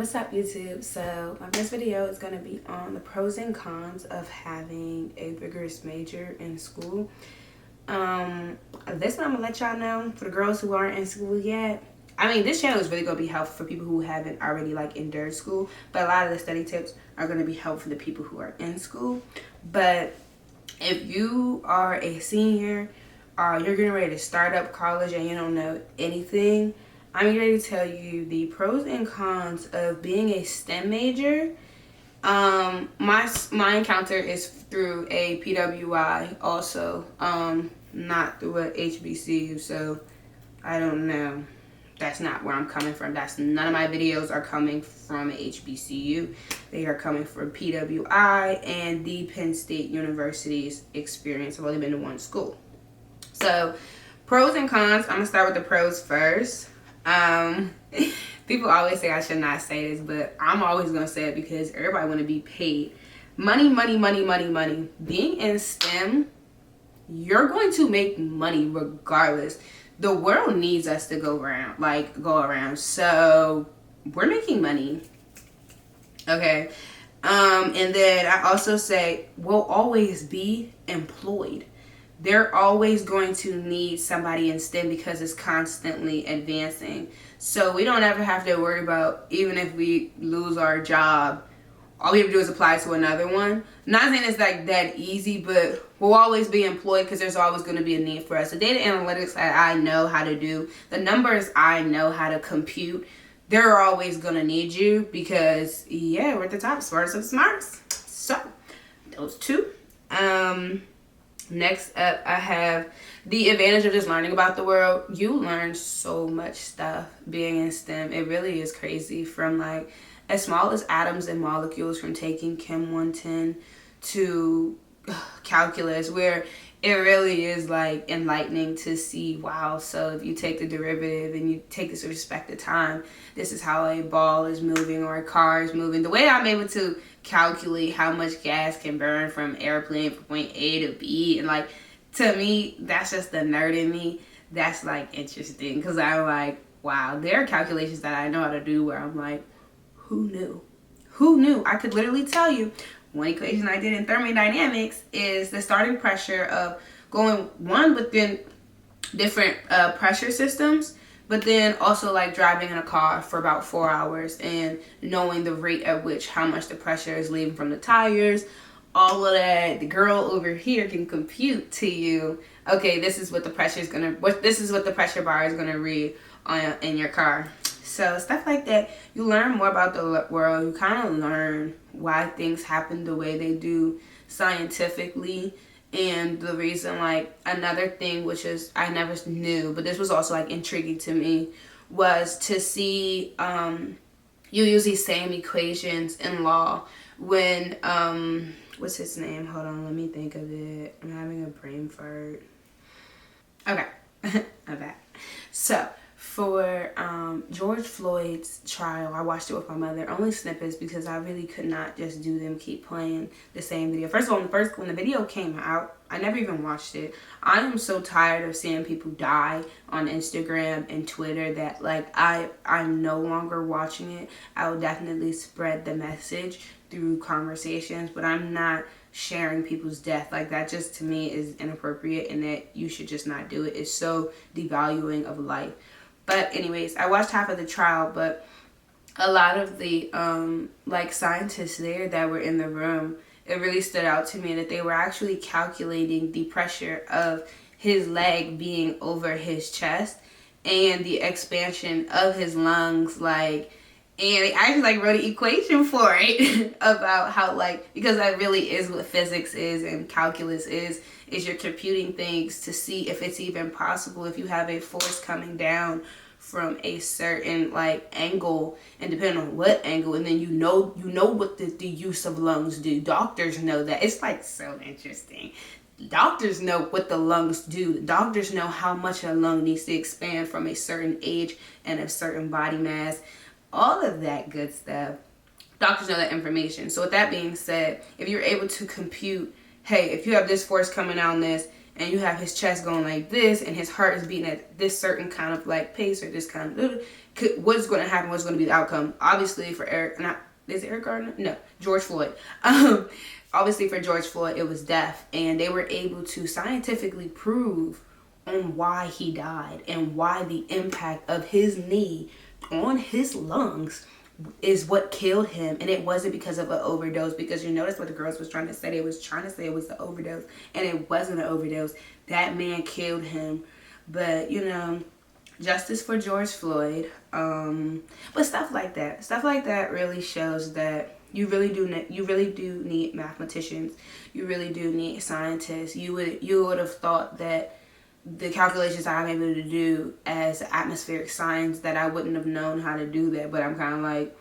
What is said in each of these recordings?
What's up, YouTube? So my first video is going to be on the pros and cons of having a rigorous major in school. This one I'm gonna let y'all know for the girls who aren't in school yet. I mean, this channel is really gonna be helpful for people who haven't already endured school, but a lot of the study tips are gonna be helpful for the people who are in school. But if you are a senior or you're getting ready to start up college and you don't know anything, I'm ready to tell you the pros and cons of being a STEM major. My encounter is through a PWI also, not through a HBCU, so I don't know. That's not where I'm coming from. None of my videos are coming from a HBCU. They are coming from PWI and the Penn State University's experience. I've only been to one school. So, pros and cons. I'm gonna start with the pros first. People always say I should not say this, but I'm always gonna say it because everybody want to be paid. Money. Being in STEM, you're going to make money regardless. The world needs us to go around. So we're making money. Okay. And then I also say we'll always be employed. They're always going to need somebody in STEM because it's constantly advancing. So we don't ever have to worry about, even if we lose our job, all we have to do is apply to another one. Not saying it's that easy, but we'll always be employed because there's always going to be a need for us. The data analytics that I know how to do, the numbers I know how to compute, they're always going to need you because, yeah, we're at the top, smartest of smarts. So, those two. Next up, I have the advantage of just learning about the world. You learn so much stuff being in STEM. It really is crazy, from as small as atoms and molecules, from taking Chem 110 to calculus, where it really is enlightening to see, wow, so if you take the derivative and you take this with respect to time, this is how a ball is moving or a car is moving. The way I'm able to calculate how much gas can burn from airplane from point A to B, and to me, that's just the nerd in me. That's interesting because I'm wow, there are calculations that I know how to do where I'm who knew? I could literally tell you. One equation I did in thermodynamics is the starting pressure of going within different pressure systems, but then also driving in a car for about 4 hours and knowing the rate at which how much the pressure is leaving from the tires, all of that. The girl over here can compute to you, okay, this is what the pressure bar is gonna read in your car. So stuff like that, you learn more about the world. You kind of learn why things happen the way they do scientifically. And the reason, another thing, which is I never knew, but this was also intriguing to me, was to see you use these same equations in law when what's his name? Hold on, let me think of it. I'm having a brain fart. Okay, I'm back. So for George Floyd's trial, I watched it with my mother, only snippets because I really could not just do them, keep playing the same video. First of all, when the video came out, I never even watched it. I am so tired of seeing people die on Instagram and Twitter that I'm no longer watching it. I will definitely spread the message through conversations, but I'm not sharing people's death. That just to me is inappropriate, and that you should just not do it. It's so devaluing of life. But anyways, I watched half of the trial, but a lot of the scientists there that were in the room, it really stood out to me that they were actually calculating the pressure of his leg being over his chest and the expansion of his lungs, and they actually wrote an equation for it about how because that really is what physics is and calculus is you're computing things to see if it's even possible if you have a force coming down from a certain angle, and depending on what angle, and then you know what the use of lungs do. Doctors know that. It's so interesting. Doctors know what the lungs do. Doctors know how much a lung needs to expand from a certain age and a certain body mass. All of that good stuff. Doctors know that information. So with that being said, if you're able to compute, hey, if you have this force coming on this, and you have his chest going like this, and his heart is beating at this certain kind of like pace, or this kind of, what's going to happen, what's going to be the outcome. Obviously for is it Eric Gardner? No, George Floyd. Obviously for George Floyd, it was death, and they were able to scientifically prove on why he died and why the impact of his knee on his lungs is what killed him. And it wasn't because of an overdose, because you notice what the girls was trying to say. They was trying to say it was the overdose, and it wasn't an overdose. That man killed him. But you know, justice for George Floyd. But stuff like that really shows that you really do need mathematicians. You really do need scientists. You would have thought that the calculations I'm able to do as atmospheric science, that I wouldn't have known how to do that. But I'm kind of like,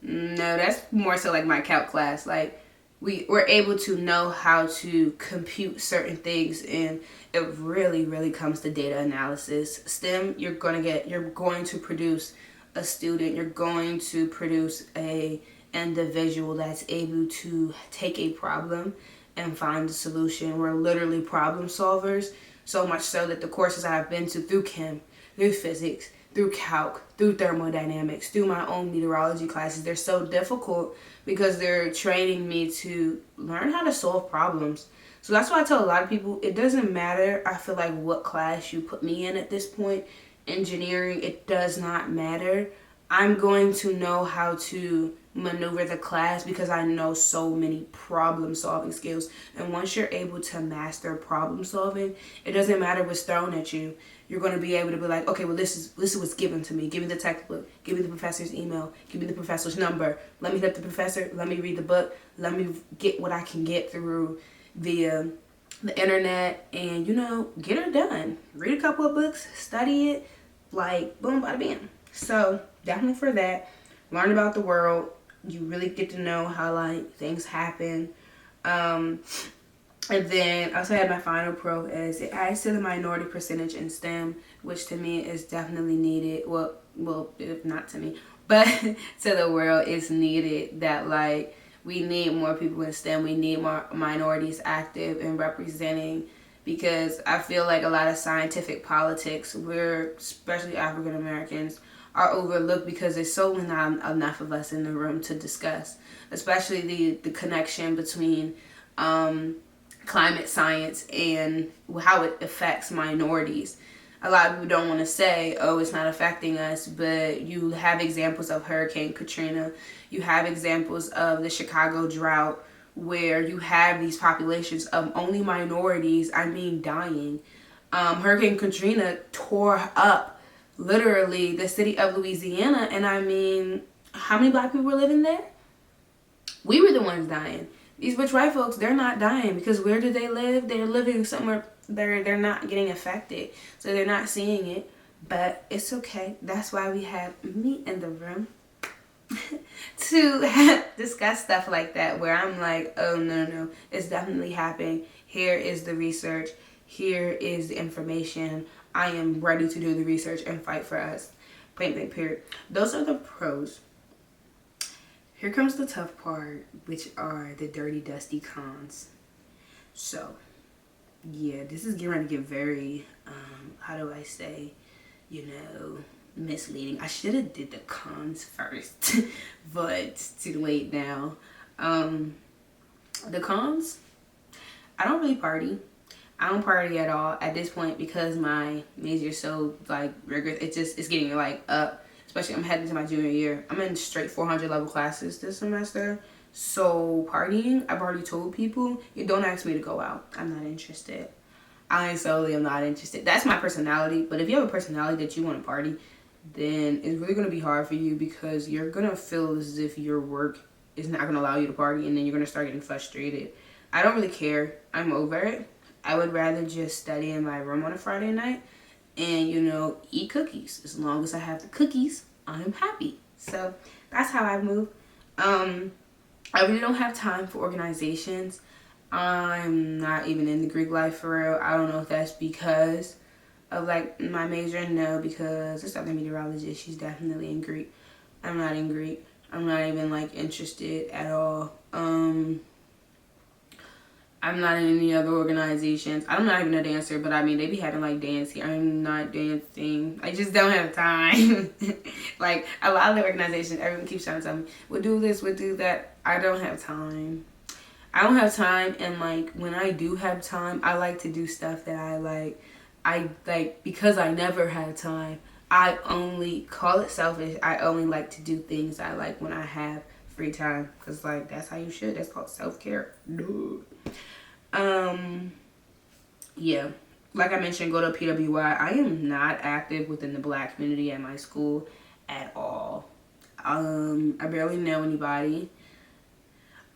no, that's more so like my calc class. Like we're able to know how to compute certain things, and it really comes to data analysis. STEM, you're going to produce a student, you're going to produce a individual that's able to take a problem and find a solution. We're literally problem solvers. So much so that the courses I've been to through chem, through physics, through calc, through thermodynamics, through my own meteorology classes, they're so difficult because they're training me to learn how to solve problems. So that's why I tell a lot of people, it doesn't matter, I feel like, what class you put me in at this point. Engineering, it does not matter. I'm going to know how to maneuver the class because I know so many problem solving skills. And once you're able to master problem solving, it doesn't matter what's thrown at you. You're going to be able to be like, okay, well, this is what's given to me. Give me the textbook. Give me the professor's email. Give me the professor's number. Let me hit up the professor. Let me read the book. Let me get what I can get through via the internet, and you know, get it done. Read a couple of books, study it, like boom, bada bam. So definitely for that, learn about the world. You really get to know how like things happen. And then I also had my final pro as it adds to the minority percentage in STEM, which to me is definitely needed. Well, if not to me, but to the world, it's needed. That like we need more people in STEM. We need more minorities active and representing, because I feel like a lot of scientific politics, especially African Americans, are overlooked because there's so not enough of us in the room to discuss, especially the connection between climate science and how it affects minorities. A lot of people don't want to say, oh, it's not affecting us, but you have examples of Hurricane Katrina. You have examples of the Chicago drought, where you have these populations of only minorities, dying. Hurricane Katrina tore up literally the city of Louisiana, and how many black people were living there? We were the ones dying. These rich white folks, they're not dying because where do they live? They're living somewhere they're not getting affected, so they're not seeing it. But it's okay. That's why we have me in the room to discuss stuff like that, where I'm like, oh no, it's definitely happening. Here is the research. Here is the information. I am ready to do the research and fight for us. Point blank period. Those are the pros. Here comes the tough part, which are the dirty, dusty cons. So, yeah, this is getting ready to get very, how do I say, misleading. I should have did the cons first, but too late now. The cons, I don't really party. I don't party at all at this point because my major is so like rigorous. It's getting like up. Especially I'm heading to my junior year. I'm in straight 400 level classes this semester. So partying, I've already told people, you don't ask me to go out. I'm not interested. I solely am not interested. That's my personality. But if you have a personality that you want to party, then it's really going to be hard for you, because you're going to feel as if your work is not going to allow you to party, and then you're going to start getting frustrated. I don't really care. I'm over it. I would rather just study in my room on a Friday night and, eat cookies. As long as I have the cookies, I'm happy. So that's how I move. I really don't have time for organizations. I'm not even in the Greek life for real. I don't know if that's because of like my major. No, because it's not the meteorologist. She's definitely in Greek. I'm not in Greek. I'm not even like interested at all. I'm not in any other organizations. I'm not even a dancer, but I mean, they be having like dancing. I'm not dancing. I just don't have time. Like a lot of the organizations, everyone keeps trying to tell me, we'll do this, we'll do that. I don't have time. I don't have time, and like when I do have time, I like to do stuff that I like. I like because I never had time. I only call it selfish. I only like to do things I like when I have free time, cause like that's how you should. That's called self-care. Dude. Yeah. Like I mentioned, go to PWI. I am not active within the Black community at my school at all. I barely know anybody.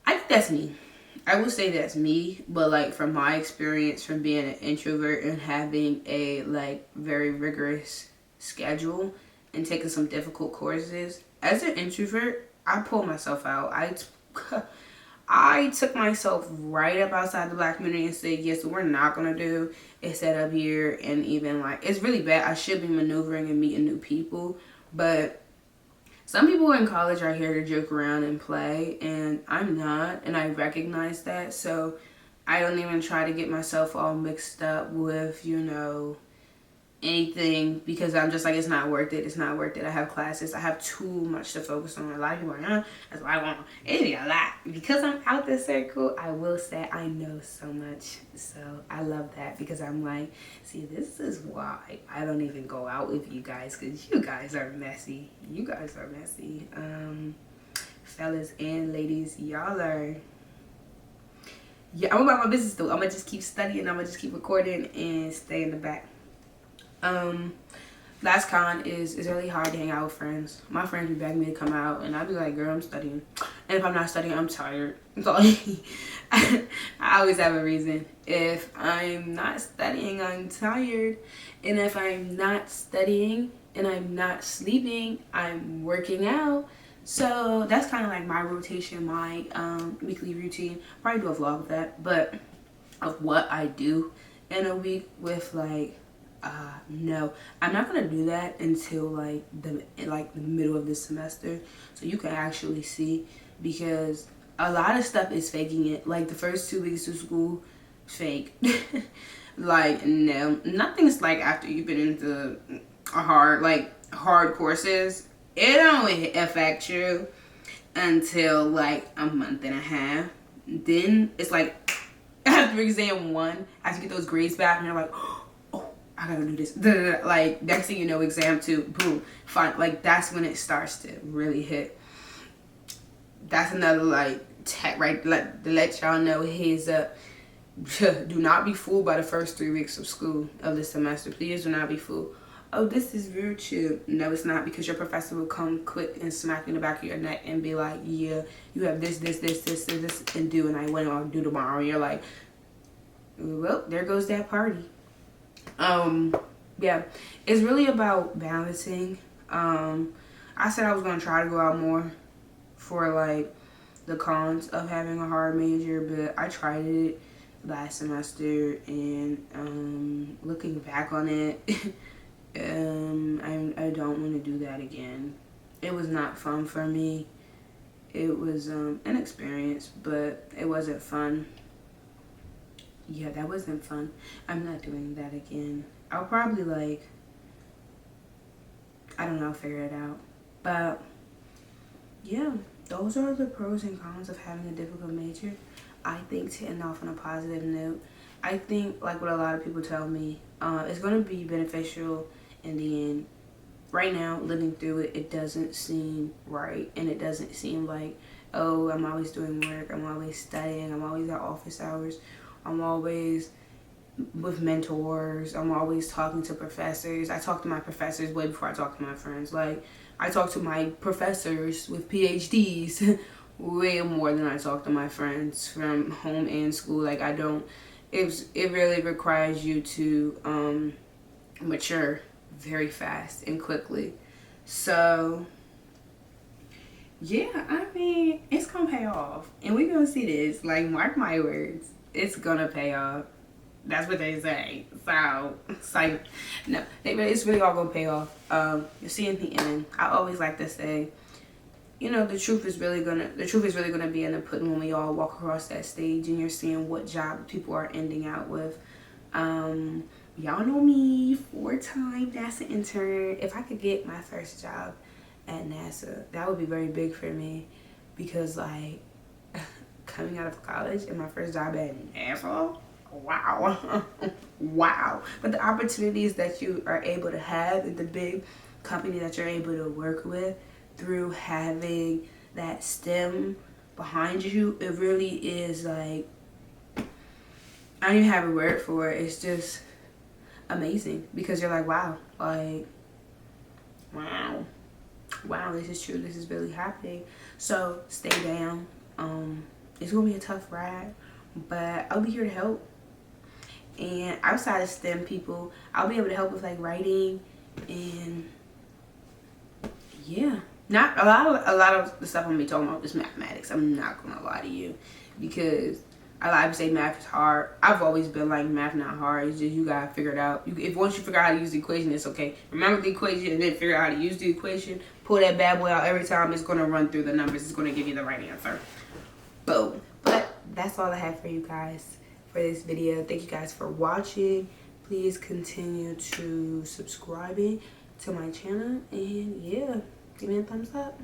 I think that's me. I would say that's me, but like from my experience from being an introvert and having a like very rigorous schedule and taking some difficult courses, as an introvert, I pulled myself out. I took myself right up outside the Black community and said, yes, we're not going to do a setup here. And even like, it's really bad. I should be maneuvering and meeting new people, but some people in college are here to joke around and play, and I'm not, and I recognize that, so I don't even try to get myself all mixed up with, you know, anything, because I'm just like, it's not worth it, it's not worth it. I have classes, I have too much to focus on. A lot of people are like, that's why I want it be a lot. Because I'm out this circle, I will say I know so much, so I love that, because I'm like, see, this is why I don't even go out with you guys, because you guys are messy. You guys are messy. Fellas and ladies, y'all are, yeah, I'm about my business though. I'm gonna just keep studying, I'm gonna just keep recording and stay in the back. Last con is it's really hard to hang out with friends. My friends be begging me to come out, and I'd be like, girl, I'm studying. And if I'm not studying, I'm tired. So I always have a reason. If I'm not studying, I'm tired. And if I'm not studying and I'm not sleeping, I'm working out. So that's kind of like my rotation, my weekly routine. Probably do a vlog of that, but of what I do in a week with like, no, I'm not gonna do that until like the middle of this semester, so you can actually see, because a lot of stuff is faking it. Like the first 2 weeks of school, fake. Like no, nothing's like after you've been into a hard courses. It don't affect you until like a month and a half. Then it's like after exam 1, after you get those grades back, and you're like, I gotta do this. Like next thing you know, exam 2, boom, fine. Like that's when it starts to really hit. That's another like tech, right? To let y'all know, heads up. Do not be fooled by the first 3 weeks of school of the semester. Please do not be fooled. Oh, this is real chill. No, it's not, because your professor will come quick and smack you in the back of your neck and be like, yeah, you have this, and do, and I went on do tomorrow. And you're like, well, there goes that party. Yeah, it's really about balancing. I said I was going to try to go out more for like the cons of having a hard major, but I tried it last semester, and looking back on it, I don't want to do that again. It was not fun for me. It was an experience, but it wasn't fun. Yeah, that wasn't fun. I'm not doing that again. I'll probably like, I don't know, figure it out. But yeah, those are the pros and cons of having a difficult major. I think, to end off on a positive note, I think like what a lot of people tell me, it's going to be beneficial in the end. Right now, living through it, it doesn't seem right, and it doesn't seem like, oh, I'm always doing work, I'm always studying, I'm always at office hours, I'm always with mentors, I'm always talking to professors. I talk to my professors way before I talk to my friends. Like, I talk to my professors with PhDs way more than I talk to my friends from home and school. Like, I don't, it really requires you to mature very fast and quickly. So yeah, I mean, it's gonna pay off, and we're gonna see this. Like, mark my words, it's gonna pay off. That's what they say. So it's like, no, it's really all gonna pay off. You'll see in the end. I always like to say, you know, the truth is really gonna be in the pudding when we all walk across that stage and you're seeing what job people are ending out with. Y'all know me, 4-time NASA intern. If I could get my first job at NASA, that would be very big for me, because like coming out of college and my first job at NASA, wow. Wow. But the opportunities that you are able to have and the big company that you're able to work with through having that STEM behind you, it really is like, I don't even have a word for it. It's just amazing, because you're like, wow, like, wow, this is true. This is really happening. So stay down. It's gonna be a tough ride, but I'll be here to help. And outside of STEM people, I'll be able to help with like writing and yeah. Not a lot of the stuff I'm gonna be talking about is mathematics. I'm not gonna lie to you, because I like to say math is hard. I've always been like, math not hard. It's just you gotta figure it out. If once you figure out how to use the equation, it's okay. Remember the equation and then figure out how to use the equation. Pull that bad boy out every time. It's gonna run through the numbers. It's gonna give you the right answer. Boom. But that's all I have for you guys for this video. Thank you guys for watching. Please continue to subscribing to my channel, and yeah, give me a thumbs up.